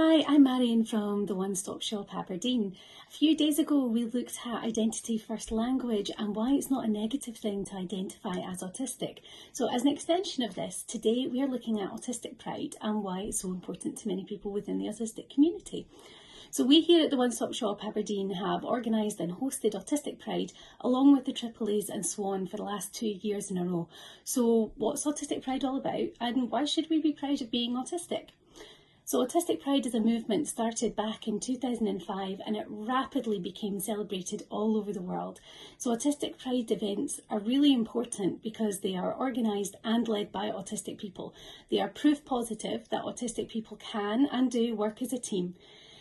Hi, I'm Marion from the One Stop Shop Aberdeen. A few days ago we looked at identity first language and why it's not a negative thing to identify as autistic. So as an extension of this, today we are looking at Autistic Pride and why it's so important to many people within the autistic community. So we here at the One Stop Shop Aberdeen have organised and hosted Autistic Pride along with the AAAs and SWAN for the last 2 years in a row. So what's Autistic Pride all about and why should we be proud of being autistic? So Autistic Pride is a movement started back in 2005 and it rapidly became celebrated all over the world. So Autistic Pride events are really important because they are organised and led by autistic people. They are proof positive that autistic people can and do work as a team.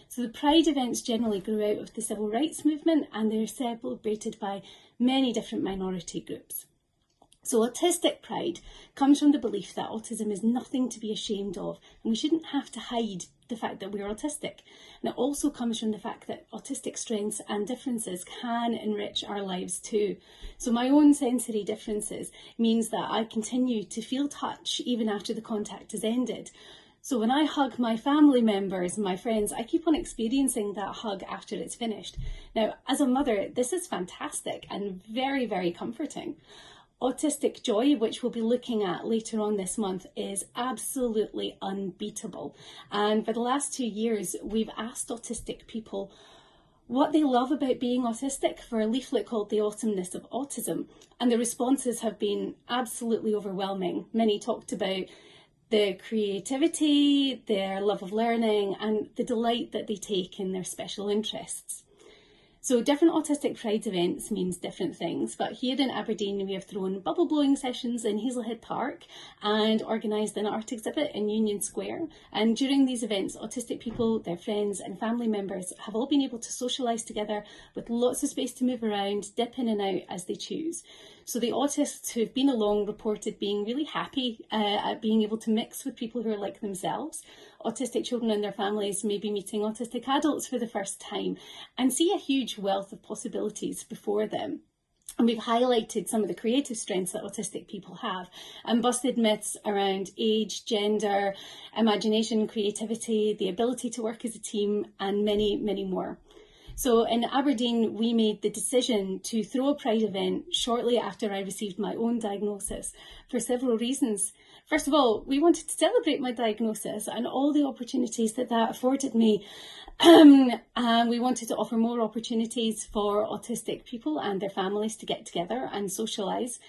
So the Pride events generally grew out of the civil rights movement and they're celebrated by many different minority groups. So Autistic Pride comes from the belief that autism is nothing to be ashamed of and we shouldn't have to hide the fact that we're autistic. And it also comes from the fact that autistic strengths and differences can enrich our lives too. So my own sensory differences means that I continue to feel touch even after the contact has ended. So when I hug my family members and my friends, I keep on experiencing that hug after it's finished. Now, as a mother, this is fantastic and very, very comforting. Autistic joy, which we'll be looking at later on this month, is absolutely unbeatable. And for the last 2 years, we've asked autistic people what they love about being autistic for a leaflet called The Awesomeness of Autism. And the responses have been absolutely overwhelming. Many talked about the creativity, their love of learning, and the delight that they take in their special interests. So different Autistic Pride events means different things, but here in Aberdeen we have thrown bubble blowing sessions in Hazelhead Park and organised an art exhibit in Union Square. And during these events, autistic people, their friends and family members have all been able to socialise together with lots of space to move around, dip in and out as they choose. So the autists who've been along reported being really happy at being able to mix with people who are like themselves. Autistic children and their families may be meeting autistic adults for the first time and see a huge wealth of possibilities before them. And we've highlighted some of the creative strengths that autistic people have and busted myths around age, gender, imagination, creativity, the ability to work as a team, and many, many more. So in Aberdeen, we made the decision to throw a Pride event shortly after I received my own diagnosis for several reasons. First of all, we wanted to celebrate my diagnosis and all the opportunities that afforded me. And we wanted to offer more opportunities for autistic people and their families to get together and socialise,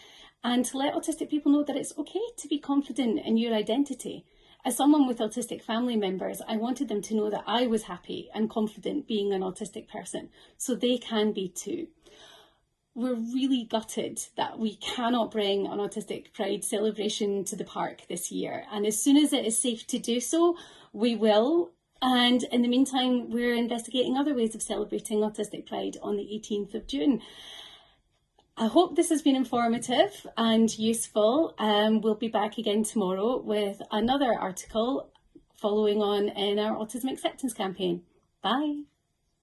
and to let autistic people know that it's okay to be confident in your identity. As someone with autistic family members, I wanted them to know that I was happy and confident being an autistic person, so they can be too. We're really gutted that we cannot bring an Autistic Pride celebration to the park this year, and as soon as it is safe to do so, we will. And in the meantime, we're investigating other ways of celebrating Autistic Pride on the 18th of June. I hope this has been informative and useful. We'll be back again tomorrow with another article following on in our autism acceptance campaign. Bye.